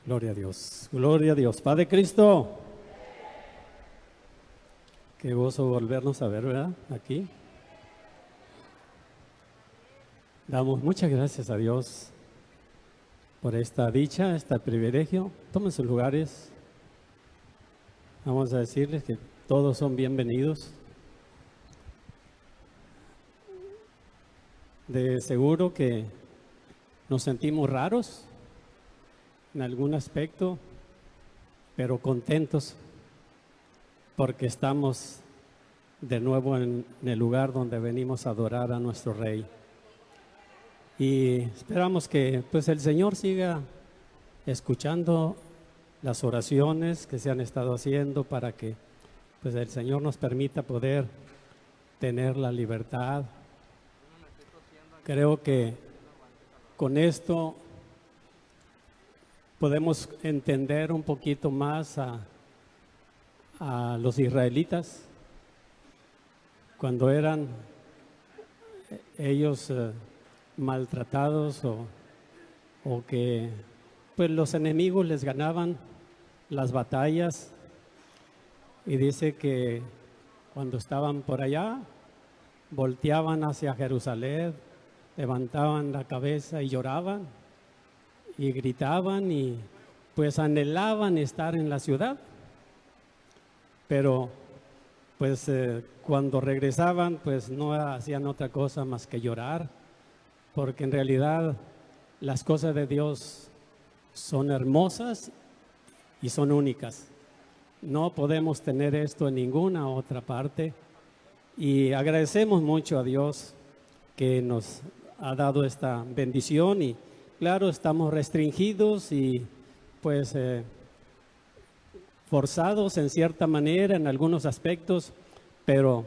Gloria a Dios, gloria a Dios. Padre Cristo, qué gozo volvernos a ver, ¿verdad? Aquí. Damos muchas gracias a Dios por esta dicha, este privilegio. Tomen sus lugares. Vamos a decirles que todos son bienvenidos. De seguro que nos sentimos raros en algún aspecto, pero contentos porque estamos de nuevo en el lugar donde venimos a adorar a nuestro Rey. Y esperamos que pues el Señor siga escuchando las oraciones que se han estado haciendo para que pues el Señor nos permita poder tener la libertad. Creo que con esto podemos entender un poquito más a los israelitas cuando eran ellos maltratados o que pues los enemigos les ganaban las batallas, y dice que cuando estaban por allá volteaban hacia Jerusalén, levantaban la cabeza y lloraban y gritaban y pues anhelaban estar en la ciudad, pero pues cuando regresaban pues no hacían otra cosa más que llorar, porque en realidad las cosas de Dios son hermosas y son únicas. No podemos tener esto en ninguna otra parte, y agradecemos mucho a Dios que nos ha dado esta bendición. Y claro, estamos restringidos y pues forzados en cierta manera en algunos aspectos, pero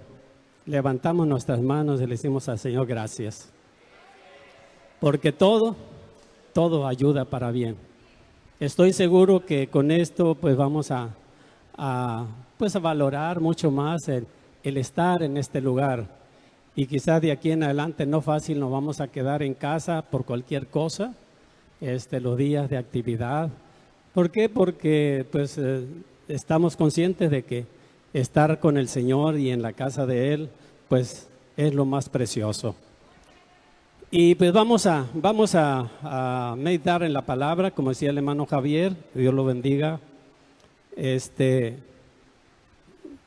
levantamos nuestras manos y le decimos al Señor gracias, porque todo ayuda para bien. Estoy seguro que con esto pues vamos a valorar mucho más el estar en este lugar, y quizás de aquí en adelante no fácil nos vamos a quedar en casa por cualquier cosa, los días de actividad. ¿Por qué? Porque pues estamos conscientes de que estar con el Señor y en la casa de Él pues es lo más precioso. Y pues vamos a meditar en la palabra, como decía el hermano Javier, Dios lo bendiga.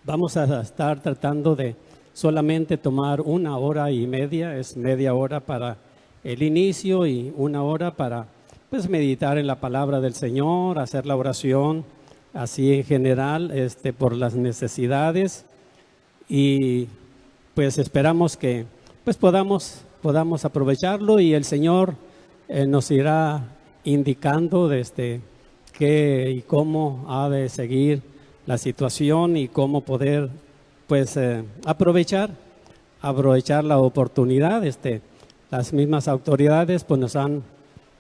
Vamos a estar tratando de solamente tomar 1 hora y media, es media hora para el inicio y 1 hora para pues meditar en la palabra del Señor, hacer la oración así en general por las necesidades, y pues esperamos que pues podamos aprovecharlo, y el Señor nos irá indicando qué y cómo ha de seguir la situación y cómo poder pues aprovechar la oportunidad. Las mismas autoridades pues nos han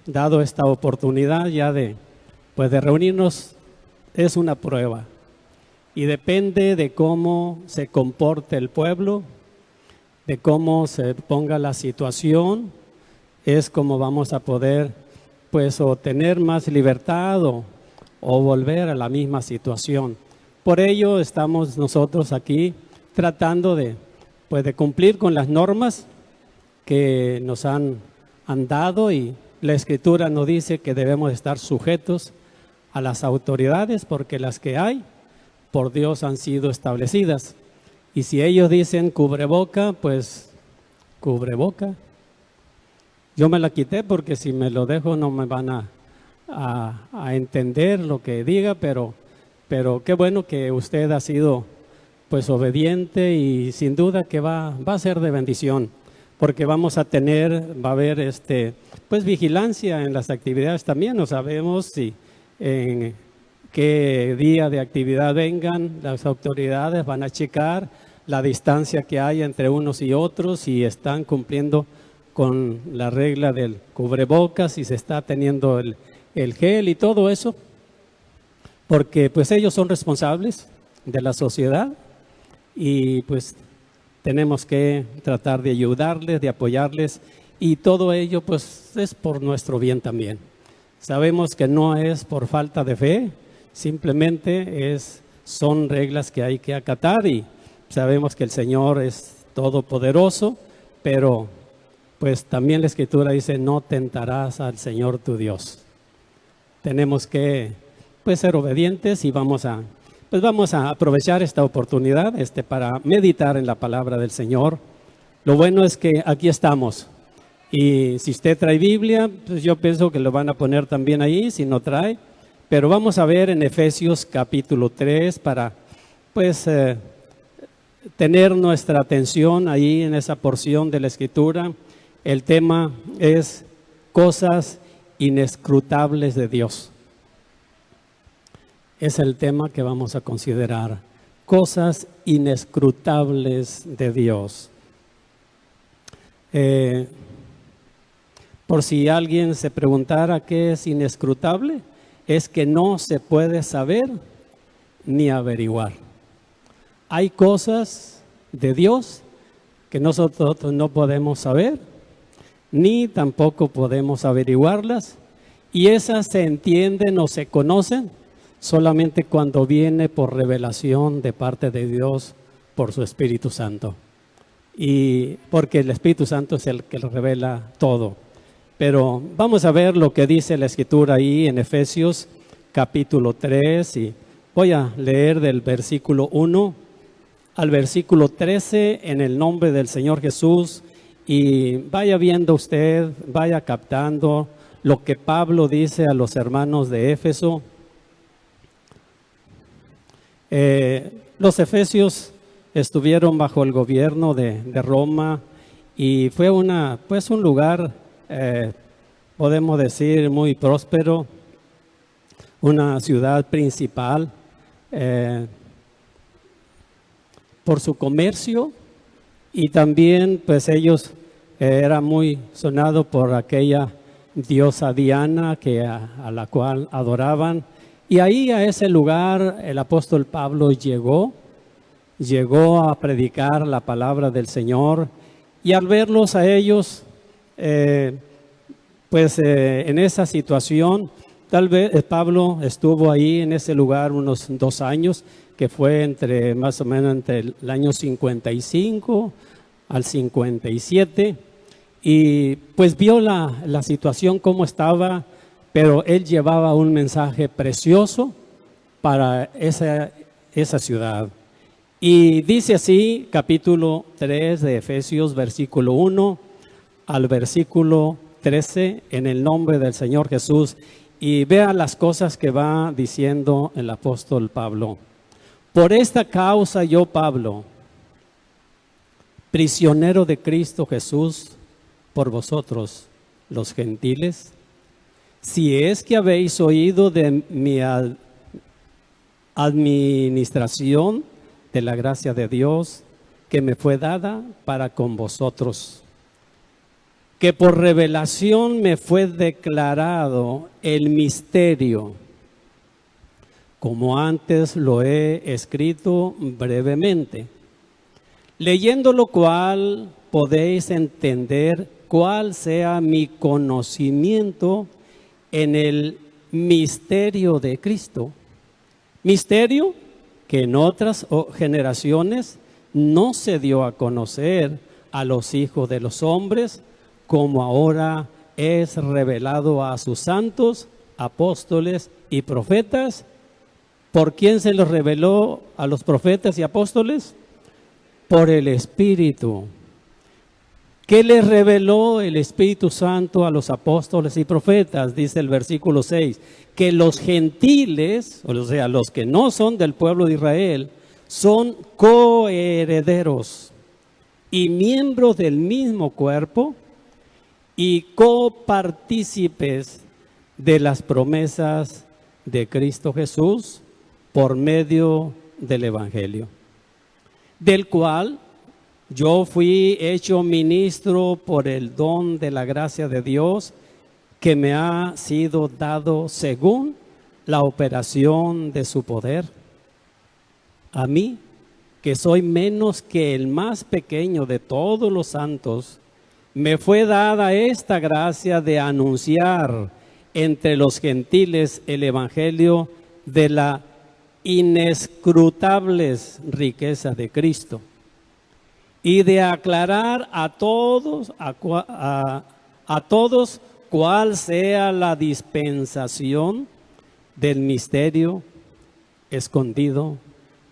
dado esta oportunidad ya de reunirnos. Es una prueba y depende de cómo se comporte el pueblo, de cómo se ponga la situación, es como vamos a poder pues o tener más libertad o volver a la misma situación. Por ello estamos nosotros aquí tratando de cumplir con las normas que nos han dado, y la Escritura nos dice que debemos estar sujetos a las autoridades, porque las que hay por Dios han sido establecidas. Y si ellos dicen cubreboca, pues cubreboca. Yo me la quité porque si me lo dejo no me van a entender lo que diga, pero qué bueno que usted ha sido pues obediente, y sin duda que va a ser de bendición, porque va a haber pues vigilancia en las actividades también. No sabemos si en qué día de actividad vengan, las autoridades van a checar la distancia que hay entre unos y otros, si están cumpliendo con la regla del cubrebocas, si se está teniendo el gel y todo eso, porque pues ellos son responsables de la sociedad, y pues tenemos que tratar de ayudarles, de apoyarles, y todo ello pues es por nuestro bien también. Sabemos que no es por falta de fe, simplemente son reglas que hay que acatar y sabemos que el Señor es todopoderoso, pero pues también la Escritura dice, no tentarás al Señor tu Dios. Tenemos que pues ser obedientes y vamos a aprovechar esta oportunidad para meditar en la palabra del Señor. Lo bueno es que aquí estamos. Y si usted trae Biblia, pues yo pienso que lo van a poner también ahí, si no trae. Pero vamos a ver en Efesios capítulo 3 para pues tener nuestra atención ahí en esa porción de la Escritura. El tema es cosas inescrutables de Dios. Es el tema que vamos a considerar. Cosas inescrutables de Dios. Por si alguien se preguntara qué es inescrutable, es que no se puede saber ni averiguar. Hay cosas de Dios que nosotros no podemos saber, ni tampoco podemos averiguarlas, y esas se entienden o se conocen solamente cuando viene por revelación de parte de Dios por su Espíritu Santo. Y porque el Espíritu Santo es el que revela todo. Pero vamos a ver lo que dice la Escritura ahí en Efesios capítulo 3 y voy a leer del versículo 1 al versículo 13 en el nombre del Señor Jesús y vaya viendo usted, vaya captando lo que Pablo dice a los hermanos de Éfeso. Los efesios estuvieron bajo el gobierno de Roma y fue un lugar, podemos decir, muy próspero, una ciudad principal por su comercio y también pues ellos era muy sonado por aquella diosa Diana a la cual adoraban. Y ahí a ese lugar el apóstol Pablo llegó a predicar la palabra del Señor y al verlos a ellos, en esa situación, tal vez Pablo estuvo ahí en ese lugar unos 2 años, que fue más o menos entre el año 55 al 57, y pues vio la situación cómo estaba, pero él llevaba un mensaje precioso para esa ciudad. Y dice así, capítulo 3 de Efesios, versículo 1 al versículo 13, en el nombre del Señor Jesús. Y vea las cosas que va diciendo el apóstol Pablo. Por esta causa yo, Pablo, prisionero de Cristo Jesús, por vosotros, los gentiles, si es que habéis oído de mi administración de la gracia de Dios que me fue dada para con vosotros, que por revelación me fue declarado el misterio, como antes lo he escrito brevemente, leyendo lo cual podéis entender cuál sea mi conocimiento en el misterio de Cristo. Misterio que en otras generaciones no se dio a conocer a los hijos de los hombres, como ahora es revelado a sus santos, apóstoles y profetas. ¿Por quién se los reveló a los profetas y apóstoles? Por el Espíritu. ¿Qué les reveló el Espíritu Santo a los apóstoles y profetas? Dice el versículo 6, que los gentiles, o sea, los que no son del pueblo de Israel, son coherederos y miembros del mismo cuerpo y copartícipes de las promesas de Cristo Jesús por medio del Evangelio, del cual yo fui hecho ministro por el don de la gracia de Dios que me ha sido dado según la operación de su poder. A mí, que soy menos que el más pequeño de todos los santos, me fue dada esta gracia de anunciar entre los gentiles el evangelio de la inescrutables riquezas de Cristo y de aclarar a todos cuál sea la dispensación del misterio escondido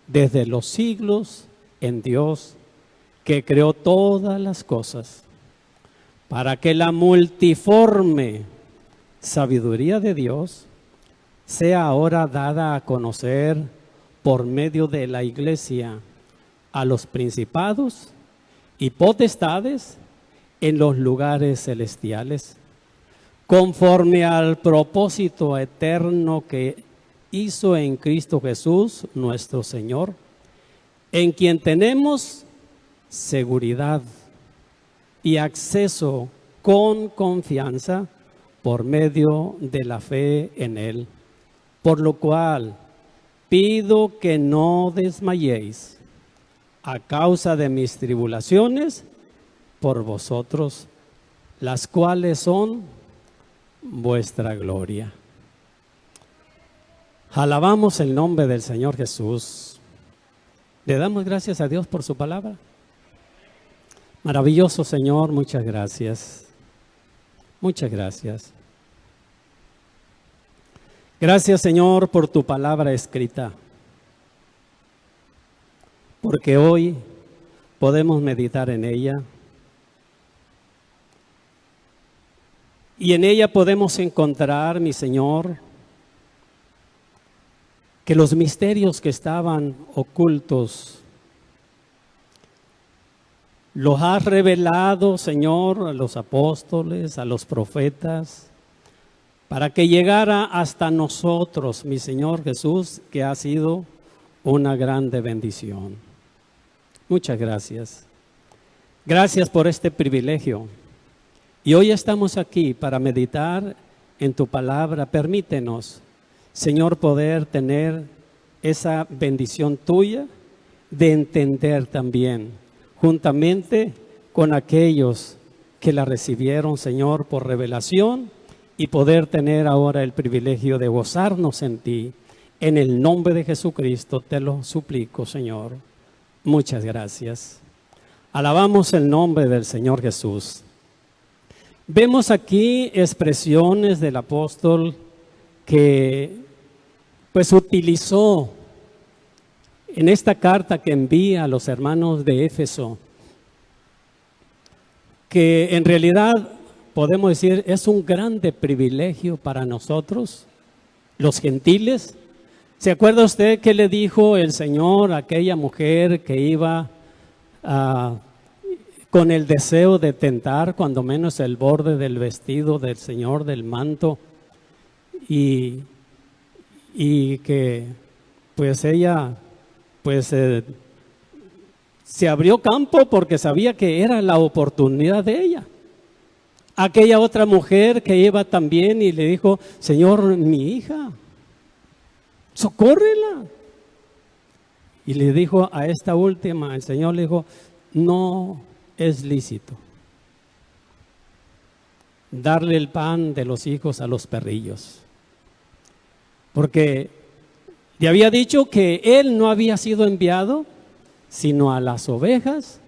desde los siglos en Dios, que creó todas las cosas, para que la multiforme sabiduría de Dios sea ahora dada a conocer por medio de la Iglesia a los principados y potestades en los lugares celestiales, conforme al propósito eterno que hizo en Cristo Jesús nuestro Señor, en quien tenemos seguridad y acceso con confianza por medio de la fe en Él. Por lo cual pido que no desmayéis a causa de mis tribulaciones por vosotros, las cuales son vuestra gloria. Alabamos el nombre del Señor Jesús. Le damos gracias a Dios por su palabra. Maravilloso Señor, muchas gracias. Muchas gracias. Gracias, Señor, por tu palabra escrita, porque hoy podemos meditar en ella y en ella podemos encontrar, mi Señor, que los misterios que estaban ocultos los has revelado, Señor, a los apóstoles, a los profetas, para que llegara hasta nosotros, mi Señor Jesús, que ha sido una grande bendición. Muchas gracias. Gracias por este privilegio. Y hoy estamos aquí para meditar en tu palabra. Permítenos, Señor, poder tener esa bendición tuya de entender también, juntamente con aquellos que la recibieron, Señor, por revelación, y poder tener ahora el privilegio de gozarnos en ti. En el nombre de Jesucristo te lo suplico, Señor. Muchas gracias. Alabamos el nombre del Señor Jesús. Vemos aquí expresiones del apóstol que pues utilizó en esta carta que envía a los hermanos de Éfeso, que en realidad podemos decir es un grande privilegio para nosotros, los gentiles. ¿Se acuerda usted qué le dijo el Señor a aquella mujer que iba con el deseo de tentar cuando menos el borde del vestido del Señor, del manto, y que pues ella se abrió campo porque sabía que era la oportunidad de ella? Aquella otra mujer que iba también y le dijo: Señor, mi hija, socórrela. Y le dijo a esta última, el Señor le dijo: no es lícito darle el pan de los hijos a los perrillos, porque le había dicho que él no había sido enviado sino a las ovejas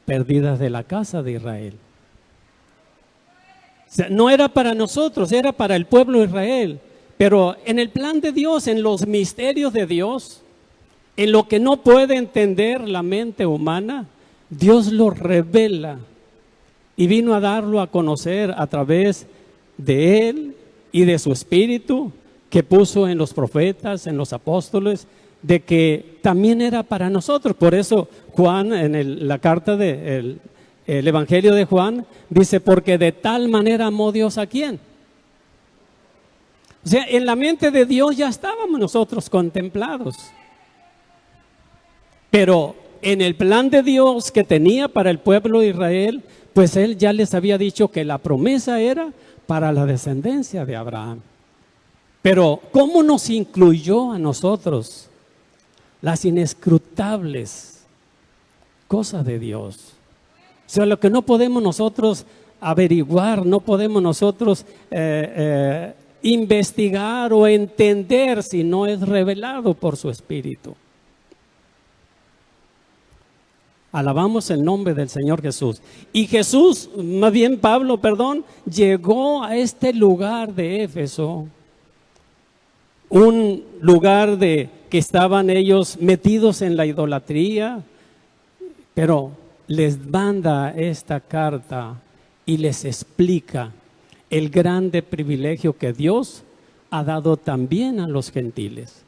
perdidas de la casa de Israel. O sea, no era para nosotros, era para el pueblo de Israel. Pero en el plan de Dios, en los misterios de Dios, en lo que no puede entender la mente humana, Dios lo revela y vino a darlo a conocer a través de Él y de su Espíritu que puso en los profetas, en los apóstoles, de que también era para nosotros. Por eso Juan, en la carta del Evangelio de Juan, dice: porque de tal manera amó Dios a quién. O sea, en la mente de Dios ya estábamos nosotros contemplados. Pero en el plan de Dios que tenía para el pueblo de Israel, pues Él ya les había dicho que la promesa era para la descendencia de Abraham. Pero ¿cómo nos incluyó a nosotros? Las inescrutables cosas de Dios. O sea, lo que no podemos nosotros averiguar, no podemos nosotros investigar o entender si no es revelado por su Espíritu. Alabamos el nombre del Señor Jesús. Y Jesús, más bien Pablo, llegó a este lugar de Éfeso, un lugar que estaban ellos metidos en la idolatría, pero les manda esta carta y les explica el grande privilegio que Dios ha dado también a los gentiles.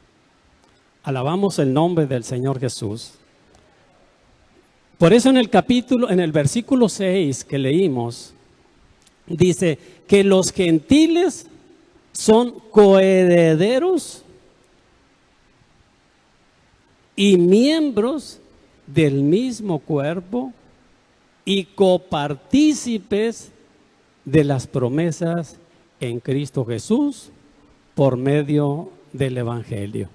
Alabamos el nombre del Señor Jesús. Por eso en el versículo 6 que leímos, dice que los gentiles son coherederos y miembros del mismo cuerpo y copartícipes de las promesas en Cristo Jesús por medio del Evangelio.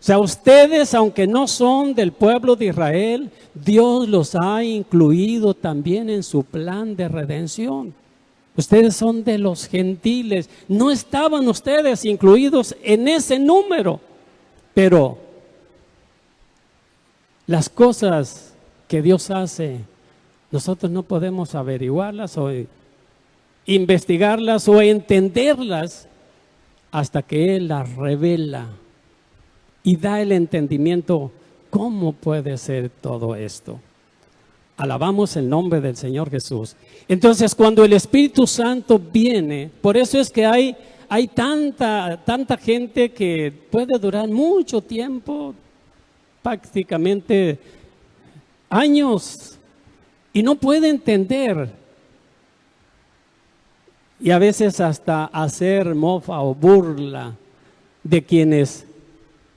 O sea, ustedes, aunque no son del pueblo de Israel, Dios los ha incluido también en su plan de redención. Ustedes son de los gentiles. No estaban ustedes incluidos en ese número, pero las cosas que Dios hace, nosotros no podemos averiguarlas o investigarlas o entenderlas hasta que Él las revela y da el entendimiento. ¿Cómo puede ser todo esto? Alabamos el nombre del Señor Jesús. Entonces, cuando el Espíritu Santo viene, por eso es que hay tanta gente que puede durar mucho tiempo, prácticamente años, y no puede entender. Y a veces hasta hacer mofa o burla de quienes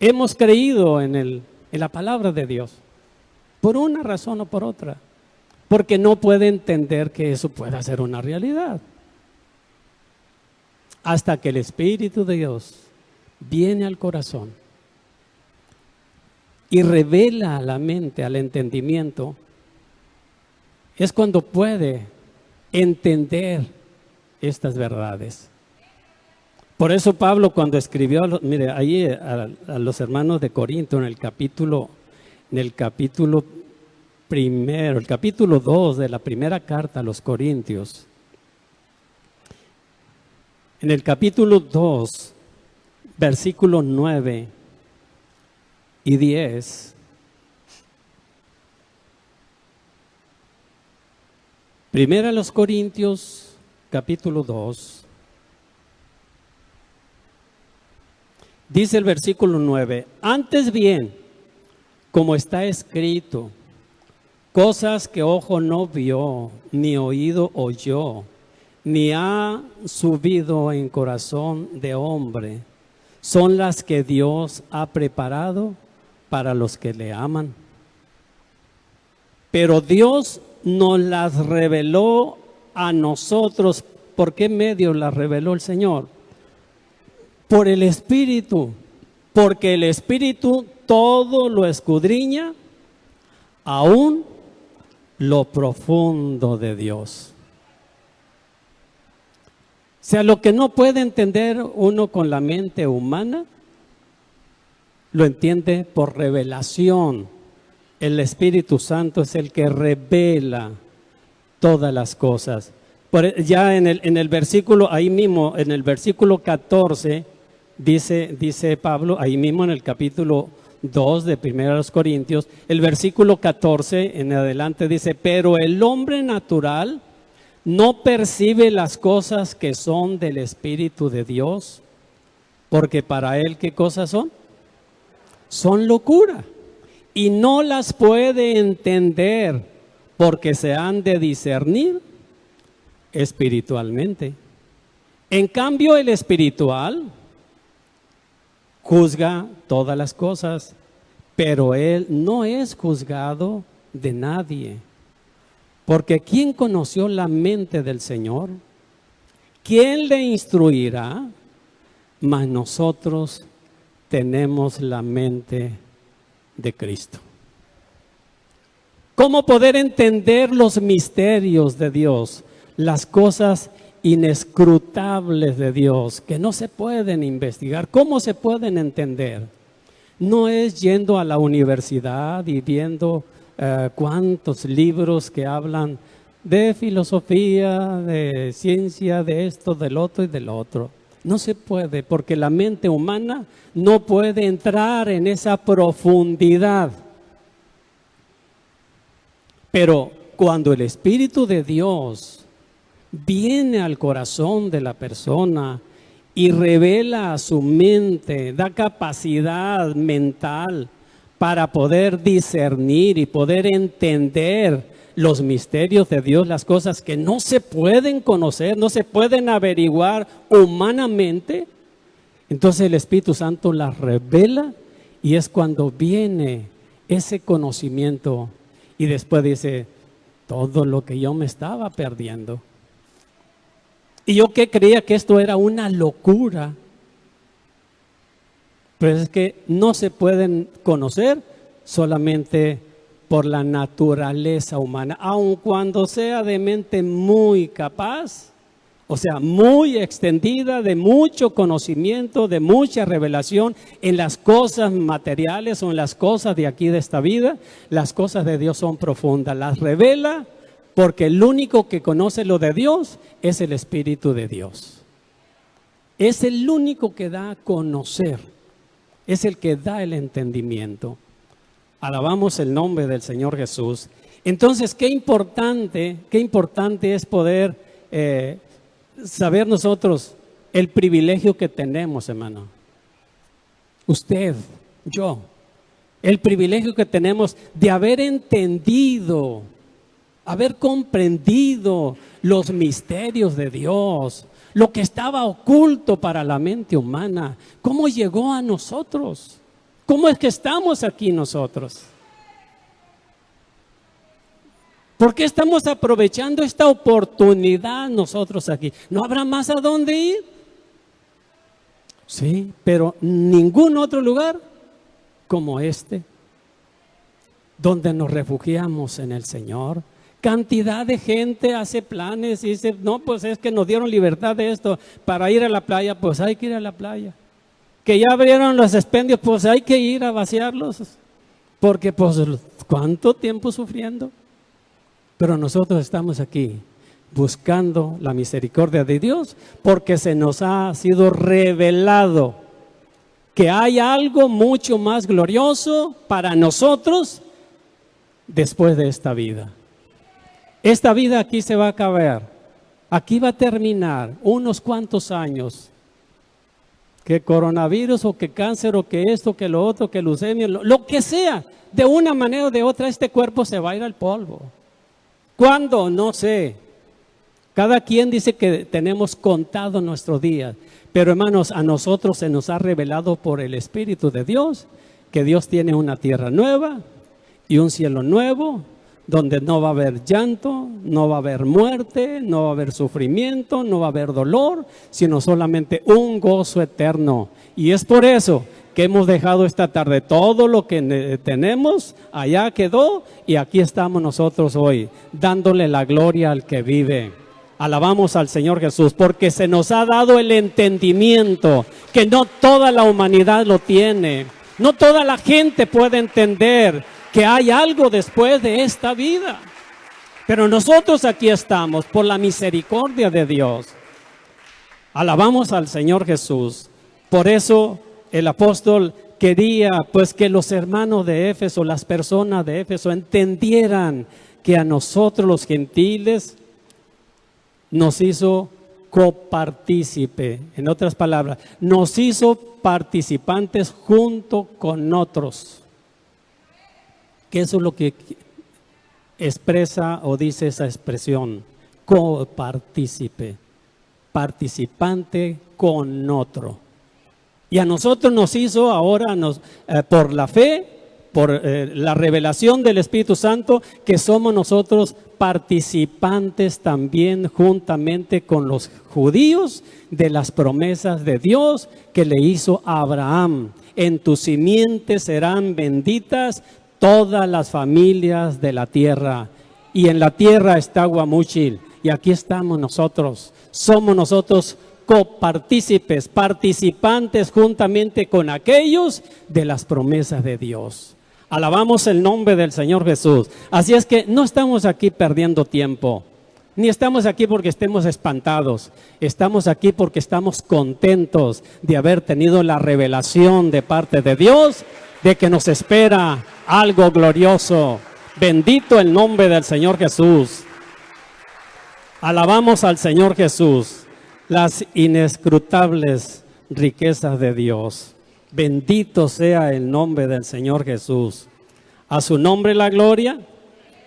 hemos creído en la palabra de Dios, por una razón o por otra, porque no puede entender que eso pueda ser una realidad. Hasta que el Espíritu de Dios viene al corazón y revela a la mente, al entendimiento, es cuando puede entender estas verdades. Por eso Pablo, cuando escribió, mire, ahí a los hermanos de Corinto, en el capítulo primero, el capítulo 2 de la primera carta a los Corintios, en el capítulo 2, versículos 9 y 10, primera a los Corintios, capítulo 2, dice el versículo 9, antes bien, como está escrito, cosas que ojo no vio, ni oído oyó, ni ha subido en corazón de hombre, son las que Dios ha preparado para los que le aman. Pero Dios nos las reveló a nosotros. ¿Por qué medio las reveló el Señor? Por el Espíritu, porque el Espíritu todo lo escudriña, aún lo profundo de Dios. O sea, lo que no puede entender uno con la mente humana, lo entiende por revelación. El Espíritu Santo es el que revela todas las cosas. Ya en el versículo, ahí mismo, en el versículo 14, dice Pablo, ahí mismo en el capítulo 2 de 1 Corintios, el versículo 14 en adelante dice, pero el hombre natural no percibe las cosas que son del Espíritu de Dios, porque para él, ¿qué cosas son? Son locura, y no las puede entender, porque se han de discernir espiritualmente. En cambio, el espiritual juzga todas las cosas, pero él no es juzgado de nadie. Porque ¿quién conoció la mente del Señor? ¿Quién le instruirá? Mas nosotros tenemos la mente de Cristo. ¿Cómo poder entender los misterios de Dios? Las cosas inescrutables de Dios que no se pueden investigar. ¿Cómo se pueden entender? No es yendo a la universidad y viendo cuántos libros que hablan de filosofía, de ciencia, de esto, del otro y del otro. No se puede, porque la mente humana no puede entrar en esa profundidad. Pero cuando el Espíritu de Dios viene al corazón de la persona y revela a su mente, da capacidad mental para poder discernir y poder entender los misterios de Dios, las cosas que no se pueden conocer, no se pueden averiguar humanamente, entonces el Espíritu Santo las revela y es cuando viene ese conocimiento y después dice, todo lo que yo me estaba perdiendo. Y yo que creía que esto era una locura, pero es que no se pueden conocer solamente por la naturaleza humana, aun cuando sea de mente muy capaz, o sea, muy extendida, de mucho conocimiento, de mucha revelación en las cosas materiales o en las cosas de aquí de esta vida. Las cosas de Dios son profundas, las revela porque el único que conoce lo de Dios es el Espíritu de Dios. Es el único que da a conocer, es el que da el entendimiento. Alabamos el nombre del Señor Jesús. Entonces, qué importante es poder saber nosotros el privilegio que tenemos, hermano. Usted, yo, el privilegio que tenemos de haber entendido, haber comprendido los misterios de Dios, lo que estaba oculto para la mente humana, cómo llegó a nosotros. ¿Cómo es que estamos aquí nosotros? ¿Por qué estamos aprovechando esta oportunidad nosotros aquí? ¿No habrá más a dónde ir? Sí, pero ningún otro lugar como este, donde nos refugiamos en el Señor. Cantidad de gente hace planes y dice, no, pues es que nos dieron libertad de esto para ir a la playa, pues hay que ir a la playa. Que ya abrieron los expendios, pues hay que ir a vaciarlos, porque pues ¿cuánto tiempo sufriendo? Pero nosotros estamos aquí buscando la misericordia de Dios porque se nos ha sido revelado que hay algo mucho más glorioso para nosotros después de esta vida. Esta vida aquí se va a acabar, aquí va a terminar unos cuantos años. Que coronavirus o que cáncer o que esto, que lo otro, que leucemia, lo que sea, de una manera o de otra este cuerpo se va a ir al polvo. ¿Cuándo? No sé. Cada quien dice que tenemos contado nuestros días, pero hermanos, a nosotros se nos ha revelado por el Espíritu de Dios que Dios tiene una tierra nueva y un cielo nuevo, donde no va a haber llanto, no va a haber muerte, no va a haber sufrimiento, no va a haber dolor, sino solamente un gozo eterno. Y es por eso que hemos dejado esta tarde todo lo que tenemos, allá quedó y aquí estamos nosotros hoy, dándole la gloria al que vive. Alabamos al Señor Jesús porque se nos ha dado el entendimiento que no toda la humanidad lo tiene, no toda la gente puede entender que hay algo después de esta vida. Pero nosotros aquí estamos por la misericordia de Dios. Alabamos al Señor Jesús. Por eso el apóstol quería pues que los hermanos de Éfeso, las personas de Éfeso entendieran que a nosotros los gentiles nos hizo copartícipe. En otras palabras, nos hizo participantes junto con otros. Que eso es lo que expresa o dice esa expresión, copartícipe, participante con otro. Y a nosotros nos hizo ahora, por la fe, por la revelación del Espíritu Santo, que somos nosotros participantes también juntamente con los judíos de las promesas de Dios que le hizo a Abraham. En tu simiente serán benditas todas las familias de la tierra. Y en la tierra está Guamúchil. Y aquí estamos nosotros. Somos nosotros copartícipes, participantes juntamente con aquellos de las promesas de Dios. Alabamos el nombre del Señor Jesús. Así es que no estamos aquí perdiendo tiempo, ni estamos aquí porque estemos espantados. Estamos aquí porque estamos contentos de haber tenido la revelación de parte de Dios de que nos espera algo glorioso. Bendito el nombre del Señor Jesús. Alabamos al Señor Jesús. Las inescrutables riquezas de Dios. Bendito sea el nombre del Señor Jesús. A su nombre la gloria.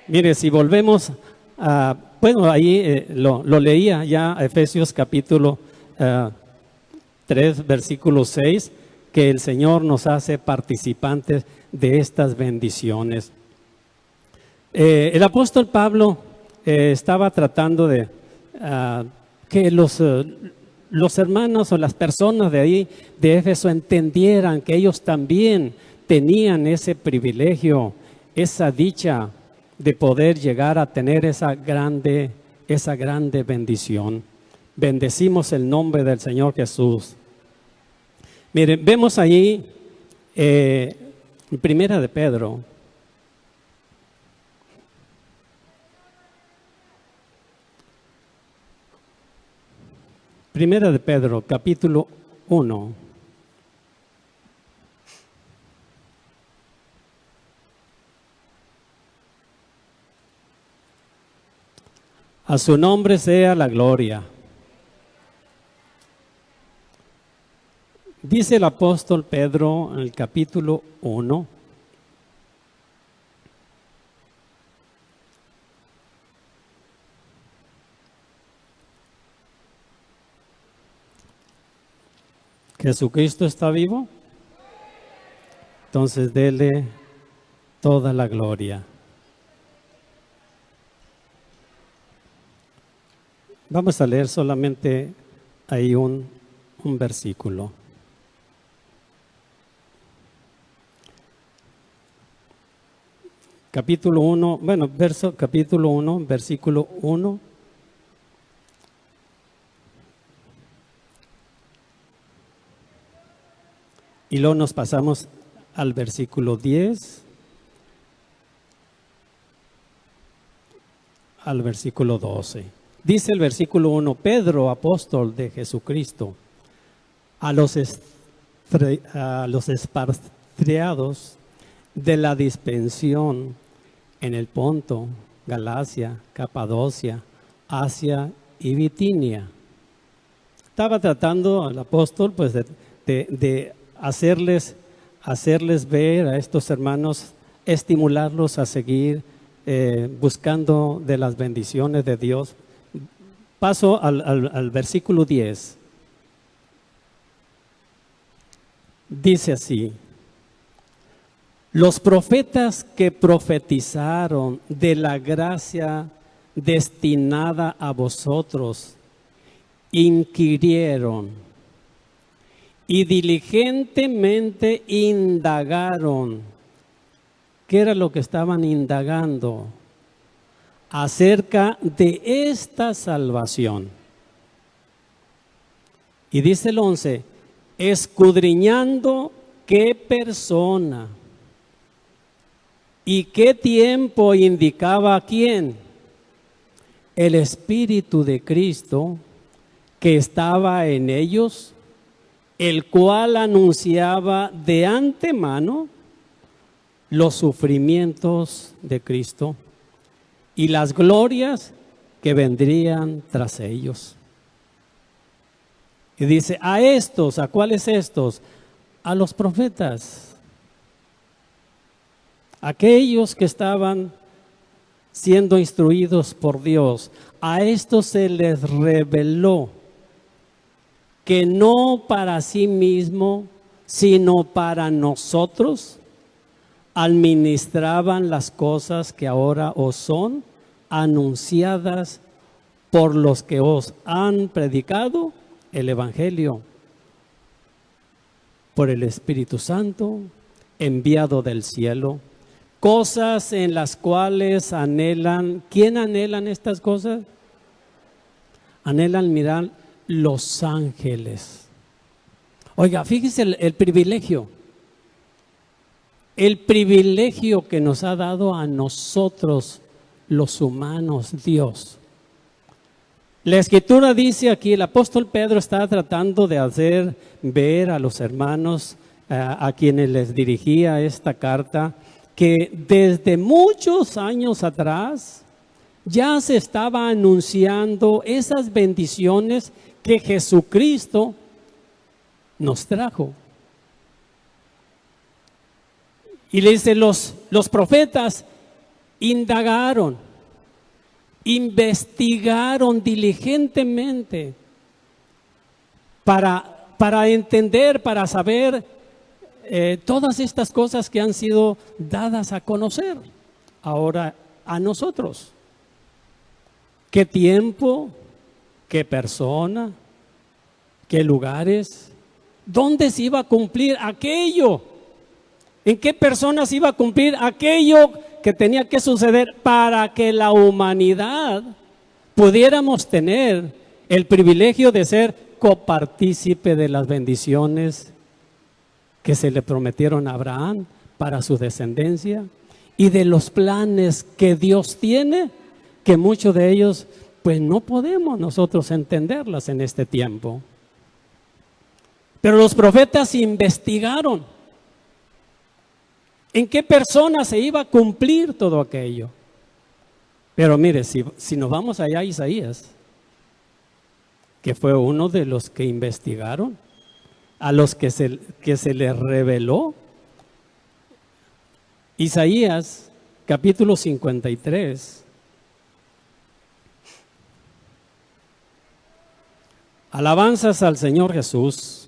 Mire, si volvemos a, bueno, ahí lo leía ya, Efesios capítulo 3, versículo 6, que el Señor nos hace participantes de estas bendiciones. El apóstol Pablo estaba tratando de que los hermanos o las personas de ahí de Éfeso entendieran que ellos también tenían ese privilegio, esa dicha de poder llegar a tener esa grande bendición. Bendecimos el nombre del Señor Jesús. Miren, vemos allí Primera de Pedro. Primera de Pedro, capítulo 1. A su nombre sea la gloria. Dice el apóstol Pedro en el capítulo 1. ¿Jesucristo está vivo? Entonces dele toda la gloria. Vamos a leer solamente ahí un versículo. Capítulo 1, bueno, capítulo 1, versículo 1. Y luego nos pasamos al versículo 10, al versículo 12. Dice el versículo 1, Pedro, apóstol de Jesucristo, a los expatriados de la dispensión en el Ponto, Galacia, Capadocia, Asia y Bitinia. Estaba tratando el apóstol pues de hacerles ver a estos hermanos, estimularlos a seguir buscando de las bendiciones de Dios. Paso al versículo 10. Dice así: los profetas que profetizaron de la gracia destinada a vosotros inquirieron y diligentemente indagaron. ¿Qué era lo que estaban indagando? Acerca de esta salvación. Y dice el 11, escudriñando qué persona y qué tiempo indicaba a quién. El Espíritu de Cristo que estaba en ellos, el cual anunciaba de antemano los sufrimientos de Cristo y las glorias que vendrían tras ellos. Y dice, a estos, ¿a cuáles estos? A los profetas. Aquellos que estaban siendo instruidos por Dios, a estos se les reveló que no para sí mismo, sino para nosotros, administraban las cosas que ahora os son anunciadas por los que os han predicado el Evangelio, por el Espíritu Santo enviado del cielo, cosas en las cuales anhelan. ¿Quién anhelan estas cosas? Anhelan mirar los ángeles. Oiga, fíjese el privilegio. El privilegio que nos ha dado a nosotros, los humanos, Dios. La Escritura dice aquí, el apóstol Pedro está tratando de hacer ver a los hermanos a quienes les dirigía esta carta, que desde muchos años atrás ya se estaba anunciando esas bendiciones que Jesucristo nos trajo. Y le dice, los profetas indagaron, investigaron diligentemente para entender, para saber todas estas cosas que han sido dadas a conocer ahora a nosotros. ¿Qué tiempo? ¿Qué persona? ¿Qué lugares? ¿Dónde se iba a cumplir aquello? ¿En qué personas iba a cumplir aquello que tenía que suceder para que la humanidad pudiéramos tener el privilegio de ser copartícipe de las bendiciones que se le prometieron a Abraham para su descendencia y de los planes que Dios tiene, que muchos de ellos pues no podemos nosotros entenderlas en este tiempo? Pero los profetas investigaron en qué persona se iba a cumplir todo aquello. Pero mire, si nos vamos allá a Isaías, que fue uno de los que investigaron, a los que se les reveló, Isaías capítulo 53. Alabanzas al Señor Jesús.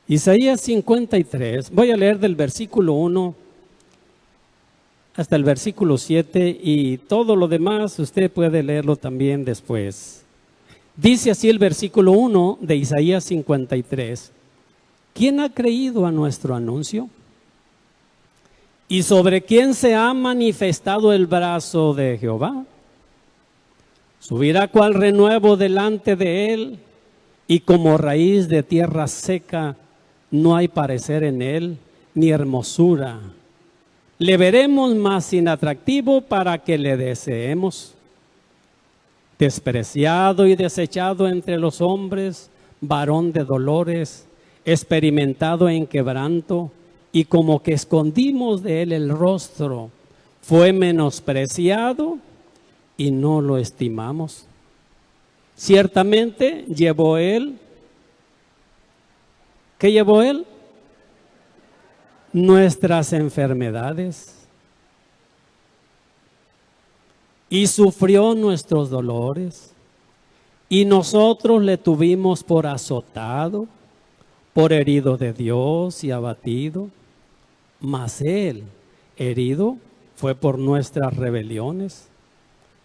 Isaías 53, voy a leer del versículo 1 hasta el versículo 7 y todo lo demás usted puede leerlo también después. Dice así el versículo 1 de Isaías 53. ¿Quién ha creído a nuestro anuncio? ¿Y sobre quién se ha manifestado el brazo de Jehová? Subirá cual renuevo delante de él, y como raíz de tierra seca, no hay parecer en él, ni hermosura. Le veremos más inatractivo para que le deseemos. Despreciado y desechado entre los hombres, varón de dolores, experimentado en quebranto, y como que escondimos de él el rostro, fue menospreciado y no lo estimamos. Ciertamente llevó él, ¿qué llevó él? Nuestras enfermedades y sufrió nuestros dolores, y nosotros le tuvimos por azotado, por herido de Dios y abatido. Mas él, herido, fue por nuestras rebeliones,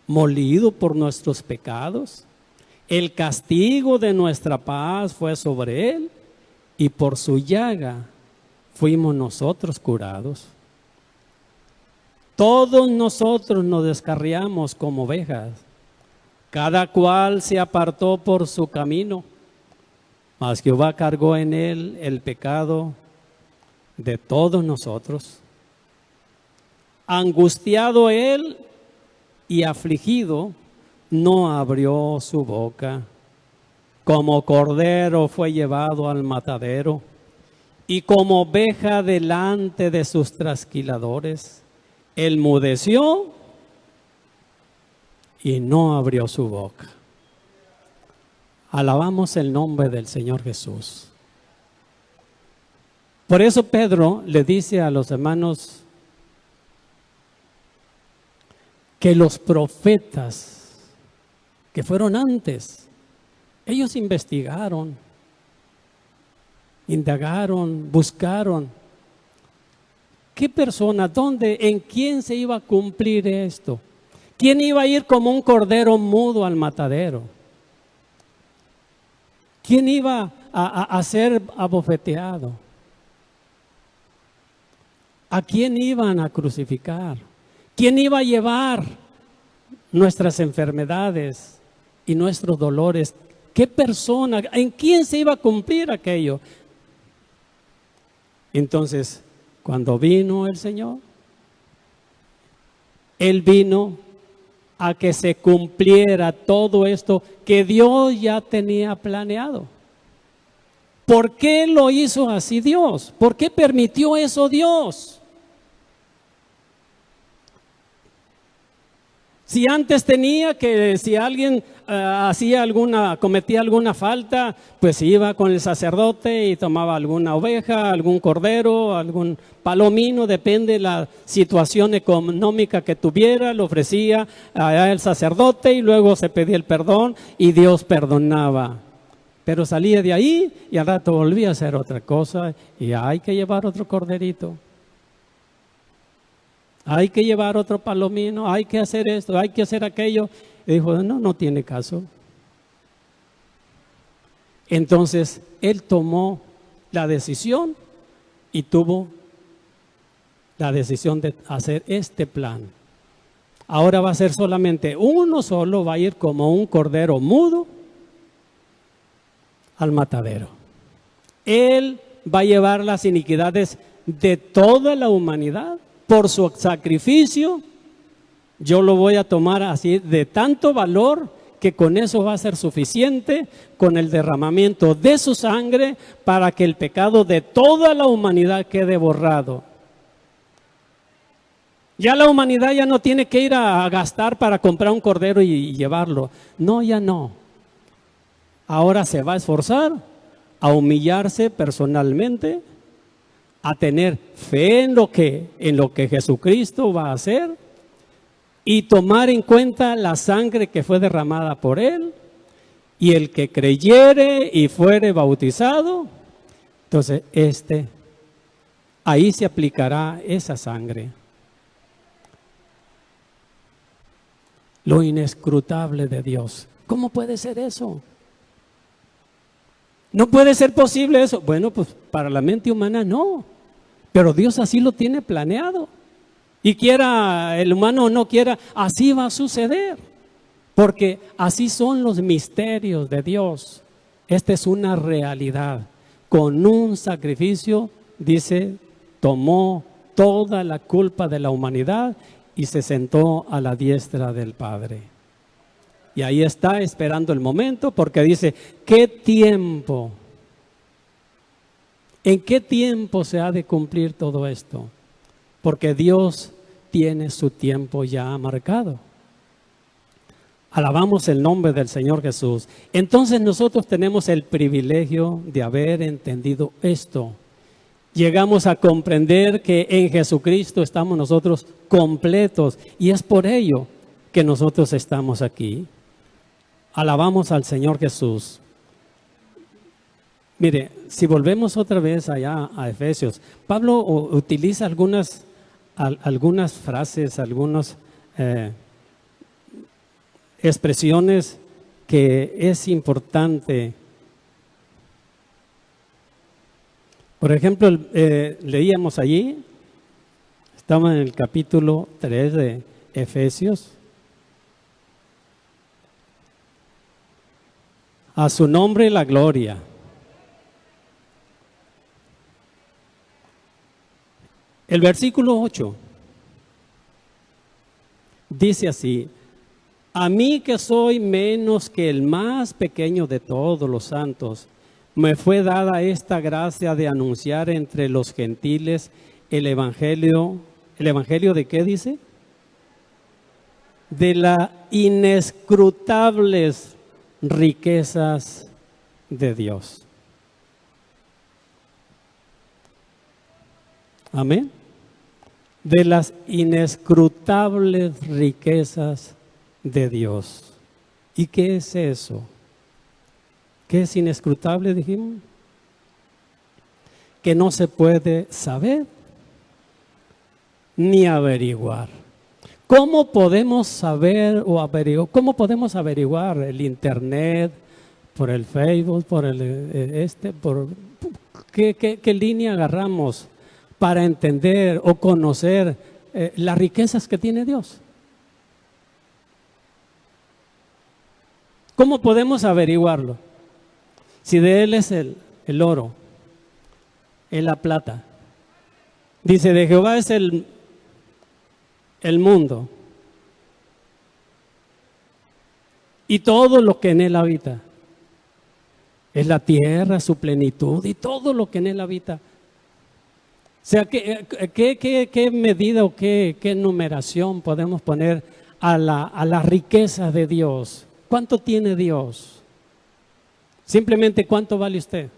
molido por nuestros pecados. El castigo de nuestra paz fue sobre él, y por su llaga fuimos nosotros curados. Todos nosotros nos descarriamos como ovejas, cada cual se apartó por su camino, mas Jehová cargó en él el pecado de todos nosotros. Angustiado él y afligido, no abrió su boca. Como cordero fue llevado al matadero, y como oveja delante de sus trasquiladores, enmudeció y no abrió su boca. Alabamos el nombre del Señor Jesús. Por eso Pedro le dice a los hermanos que los profetas que fueron antes, ellos investigaron, indagaron, buscaron. ¿Qué persona, dónde, en quién se iba a cumplir esto? ¿Quién iba a ir como un cordero mudo al matadero? ¿Quién iba a ser abofeteado? ¿A quién iban a crucificar? ¿Quién iba a llevar nuestras enfermedades y nuestros dolores? ¿Qué persona? ¿En quién se iba a cumplir aquello? Entonces, cuando vino el Señor, Él vino a que se cumpliera todo esto que Dios ya tenía planeado. ¿Por qué lo hizo así Dios? ¿Por qué permitió eso Dios? Si antes tenía que, si alguien cometía alguna falta, pues iba con el sacerdote y tomaba alguna oveja, algún cordero, algún palomino, depende de la situación económica que tuviera, lo ofrecía al sacerdote y luego se pedía el perdón y Dios perdonaba. Pero salía de ahí y al rato volvía a hacer otra cosa y hay que llevar otro corderito. Hay que llevar otro palomino, hay que hacer esto, hay que hacer aquello. Y dijo, no tiene caso. Entonces, Él tomó la decisión y tuvo la decisión de hacer este plan. Ahora va a ser solamente uno solo, va a ir como un cordero mudo al matadero. Él va a llevar las iniquidades de toda la humanidad. Por su sacrificio, yo lo voy a tomar así de tanto valor que con eso va a ser suficiente, con el derramamiento de su sangre, para que el pecado de toda la humanidad quede borrado. Ya la humanidad ya no tiene que ir a gastar para comprar un cordero y llevarlo. No, ya no. Ahora se va a esforzar a humillarse personalmente, a tener fe en lo que Jesucristo va a hacer y tomar en cuenta la sangre que fue derramada por Él, y el que creyere y fuere bautizado, entonces ahí se aplicará esa sangre. Lo inescrutable de Dios. ¿Cómo puede ser eso? ¿No puede ser posible eso? Bueno, pues para la mente humana no. Pero Dios así lo tiene planeado. Y quiera el humano o no quiera, así va a suceder. Porque así son los misterios de Dios. Esta es una realidad. Con un sacrificio, dice, tomó toda la culpa de la humanidad y se sentó a la diestra del Padre. Y ahí está esperando el momento, porque dice, ¿qué tiempo? ¿En qué tiempo se ha de cumplir todo esto? Porque Dios tiene su tiempo ya marcado. Alabamos el nombre del Señor Jesús. Entonces nosotros tenemos el privilegio de haber entendido esto. Llegamos a comprender que en Jesucristo estamos nosotros completos, y es por ello que nosotros estamos aquí. Alabamos al Señor Jesús. Mire, si volvemos otra vez allá a Efesios, Pablo utiliza algunas frases, algunas expresiones que es importante. Por ejemplo, leíamos allí, estamos en el capítulo 3 de Efesios. A su nombre la gloria. El versículo 8 dice así: a mí que soy menos que el más pequeño de todos los santos, me fue dada esta gracia de anunciar entre los gentiles el evangelio. ¿El evangelio de qué dice? De las inescrutables riquezas de Dios. Amén. De las inescrutables riquezas de Dios. ¿Y qué es eso? ¿Qué es inescrutable, dijimos? Que no se puede saber ni averiguar. ¿Cómo podemos saber o averiguar? ¿Cómo podemos averiguar el internet, por el Facebook, por el ¿qué línea agarramos para entender o conocer las riquezas que tiene Dios? ¿Cómo podemos averiguarlo? Si de Él es el oro, es la plata. Dice, de Jehová es el mundo y todo lo que en él habita. Es la tierra, su plenitud y todo lo que en él habita. O sea, ¿qué medida o qué numeración podemos poner a la riqueza de Dios? ¿Cuánto tiene Dios? Simplemente, ¿cuánto vale usted?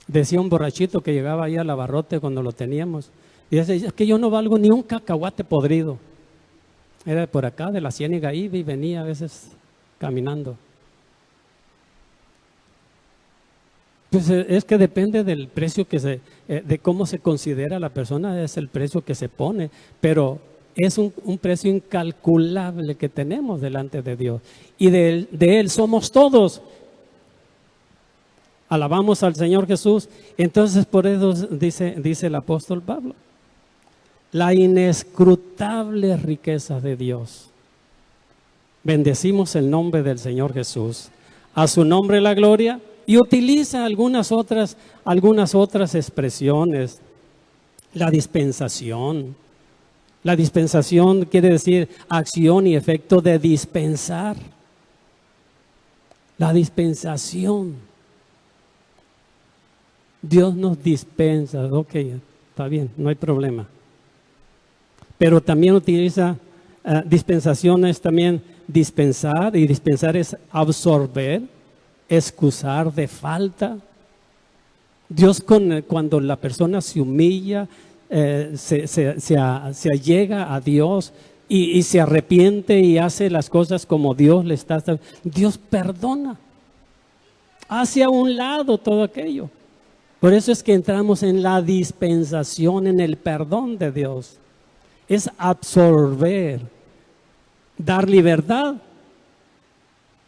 Decía un borrachito que llegaba ahí al abarrote cuando lo teníamos. Y decía, es que yo no valgo ni un cacahuate podrido. Era por acá, de la Ciénaga, iba y venía a veces caminando. Pues es que depende del precio de cómo se considera la persona, es el precio que se pone. Pero es un precio incalculable que tenemos delante de Dios. Y de Él somos todos. Alabamos al Señor Jesús. Entonces por eso dice el apóstol Pablo, la inescrutable riqueza de Dios. Bendecimos el nombre del Señor Jesús. A su nombre la gloria. Y utiliza algunas otras expresiones. La dispensación. La dispensación quiere decir acción y efecto de dispensar. La dispensación. Dios nos dispensa. Ok, está bien, no hay problema. Pero también utiliza dispensaciones, también dispensar, y dispensar es absorber, excusar de falta. Dios cuando la persona se humilla, se allega a Dios y se arrepiente y hace las cosas como Dios le está. Dios perdona, hace a un lado todo aquello. Por eso es que entramos en la dispensación, en el perdón de Dios. Es absorber, dar libertad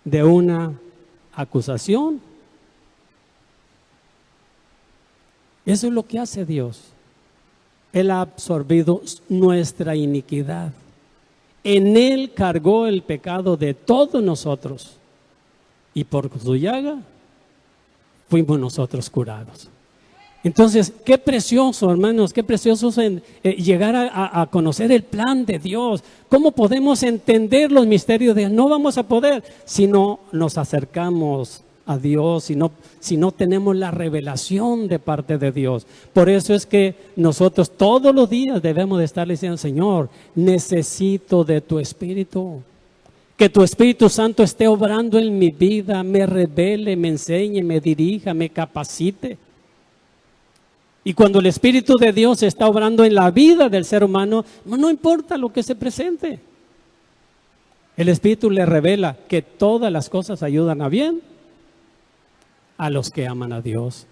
de una acusación. Eso es lo que hace Dios. Él ha absorbido nuestra iniquidad. En Él cargó el pecado de todos nosotros. Y por su llaga fuimos nosotros curados. Entonces, qué precioso, hermanos, qué precioso es llegar a conocer el plan de Dios. ¿Cómo podemos entender los misterios de Dios? No vamos a poder si no nos acercamos a Dios, si no tenemos la revelación de parte de Dios. Por eso es que nosotros todos los días debemos de estar diciendo, Señor, necesito de tu Espíritu. Que tu Espíritu Santo esté obrando en mi vida, me revele, me enseñe, me dirija, me capacite. Y cuando el Espíritu de Dios está obrando en la vida del ser humano, no importa lo que se presente. El Espíritu le revela que todas las cosas ayudan a bien a los que aman a Dios.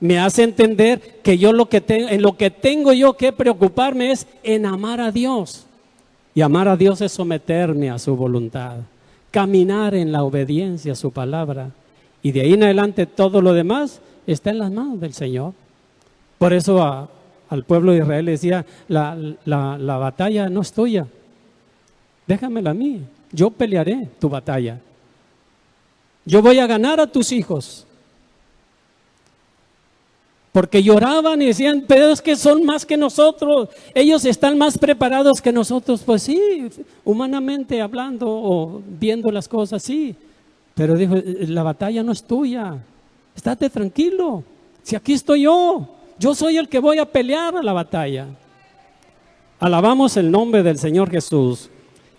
Me hace entender que yo en lo que tengo yo que preocuparme es en amar a Dios. Y amar a Dios es someterme a su voluntad, caminar en la obediencia a su palabra. Y de ahí en adelante todo lo demás está en las manos del Señor. Por eso al pueblo de Israel le decía, la batalla no es tuya, déjamela a mí, yo pelearé tu batalla. Yo voy a ganar a tus hijos. Porque lloraban y decían, pero es que son más que nosotros, ellos están más preparados que nosotros. Pues sí, humanamente hablando o viendo las cosas, sí. Pero dijo, la batalla no es tuya, estate tranquilo, si aquí estoy yo soy el que voy a pelear a la batalla. Alabamos el nombre del Señor Jesús.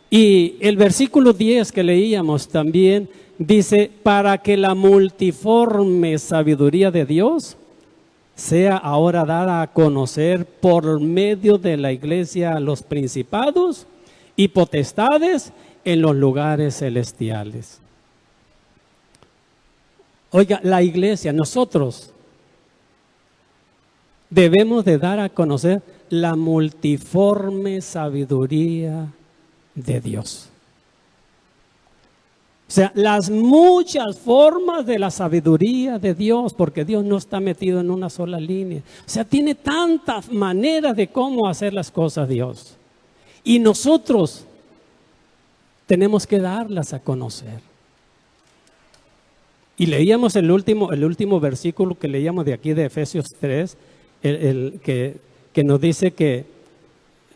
Y el versículo 10 que leíamos también dice, para que la multiforme sabiduría de Dios sea ahora dada a conocer por medio de la iglesia a los principados y potestades en los lugares celestiales. Oiga, la iglesia, nosotros debemos de dar a conocer la multiforme sabiduría de Dios. O sea, las muchas formas de la sabiduría de Dios, porque Dios no está metido en una sola línea. O sea, tiene tantas maneras de cómo hacer las cosas Dios. Y nosotros tenemos que darlas a conocer. Y leíamos el último versículo que leíamos de aquí de Efesios 3, que nos dice que,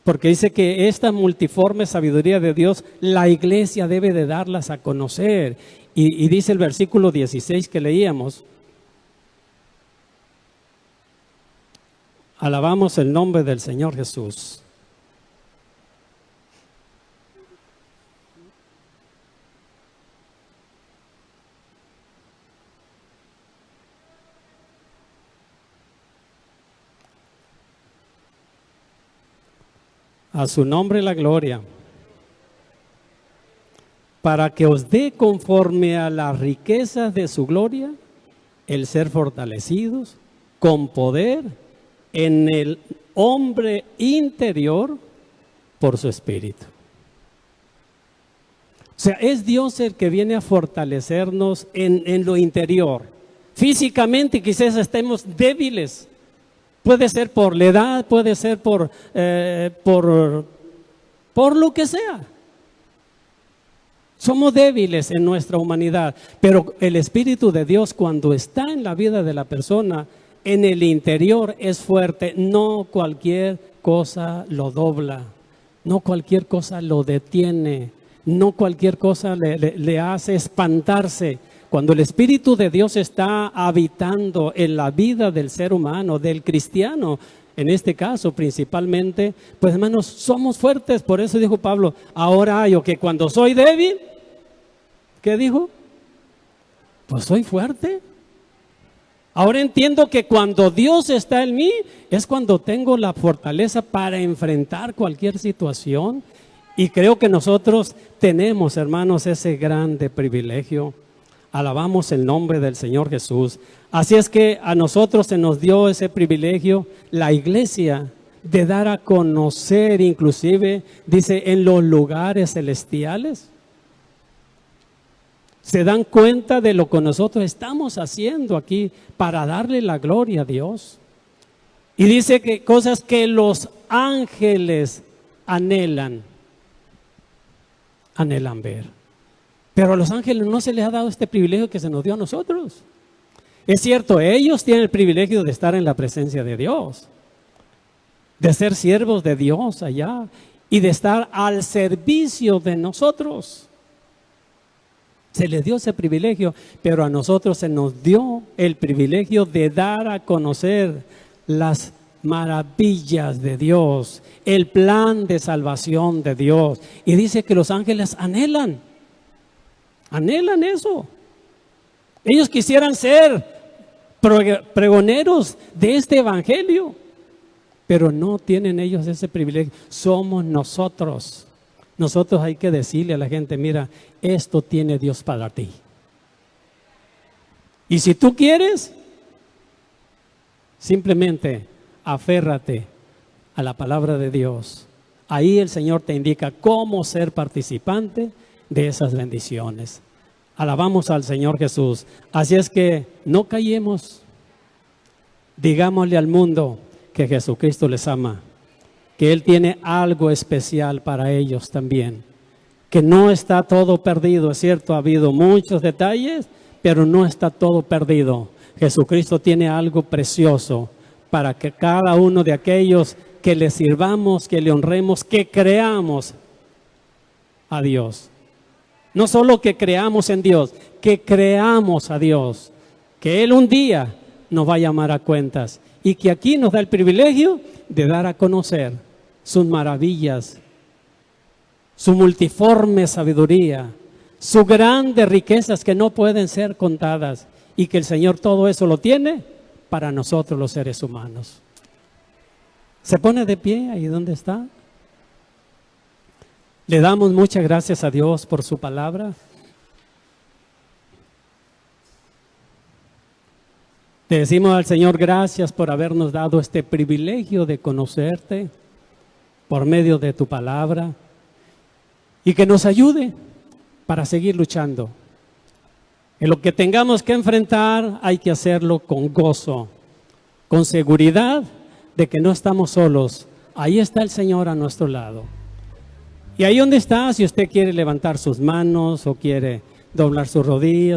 porque dice que esta multiforme sabiduría de Dios, la iglesia debe de darlas a conocer. Y dice el versículo 16 que leíamos, alabamos el nombre del Señor Jesús. A su nombre la gloria, para que os dé conforme a las riquezas de su gloria, el ser fortalecidos con poder en el hombre interior por su espíritu. O sea, es Dios el que viene a fortalecernos en lo interior. Físicamente quizás estemos débiles. Puede ser por la edad, puede ser por lo que sea. Somos débiles en nuestra humanidad, pero el Espíritu de Dios cuando está en la vida de la persona, en el interior es fuerte. No cualquier cosa lo dobla, no cualquier cosa lo detiene, no cualquier cosa le hace espantarse. Cuando el Espíritu de Dios está habitando en la vida del ser humano, del cristiano, en este caso principalmente, pues hermanos, somos fuertes. Por eso dijo Pablo, ahora hallo que cuando soy débil, ¿qué dijo? Pues soy fuerte. Ahora entiendo que cuando Dios está en mí, es cuando tengo la fortaleza para enfrentar cualquier situación. Y creo que nosotros tenemos, hermanos, ese grande privilegio. Alabamos el nombre del Señor Jesús. Así es que a nosotros se nos dio ese privilegio, la iglesia, de dar a conocer, inclusive, dice, en los lugares celestiales. Se dan cuenta de lo que nosotros estamos haciendo aquí para darle la gloria a Dios. Y dice que cosas que los ángeles anhelan ver. Pero a los ángeles no se les ha dado este privilegio que se nos dio a nosotros. Es cierto, ellos tienen el privilegio de estar en la presencia de Dios, de ser siervos de Dios allá y de estar al servicio de nosotros. Se les dio ese privilegio, pero a nosotros se nos dio el privilegio de dar a conocer las maravillas de Dios, el plan de salvación de Dios. Y dice que los ángeles anhelan eso. Ellos quisieran ser pregoneros de este evangelio, pero no tienen ellos ese privilegio. Somos nosotros. Nosotros hay que decirle a la gente, mira, esto tiene Dios para ti. Y si tú quieres, simplemente aférrate a la palabra de Dios. Ahí el Señor te indica cómo ser participante de esas bendiciones. Alabamos al Señor Jesús. Así es que no callemos. Digámosle al mundo que Jesucristo les ama, que Él tiene algo especial para ellos también, que no está todo perdido. Es cierto, ha habido muchos detalles, pero no está todo perdido. Jesucristo tiene algo precioso para que cada uno de aquellos que le sirvamos, que le honremos, que creamos a Dios. No solo que creamos en Dios, que creamos a Dios, que Él un día nos va a llamar a cuentas y que aquí nos da el privilegio de dar a conocer sus maravillas, su multiforme sabiduría, sus grandes riquezas que no pueden ser contadas y que el Señor todo eso lo tiene para nosotros los seres humanos. ¿Se pone de pie ahí donde está? Le damos muchas gracias a Dios por su palabra. Le decimos al Señor gracias por habernos dado este privilegio de conocerte por medio de tu palabra y que nos ayude para seguir luchando En lo que tengamos que enfrentar hay que hacerlo con gozo, con seguridad de que no estamos solos. Ahí está el Señor a nuestro lado. Y ahí donde está, si usted quiere levantar sus manos o quiere doblar sus rodillas,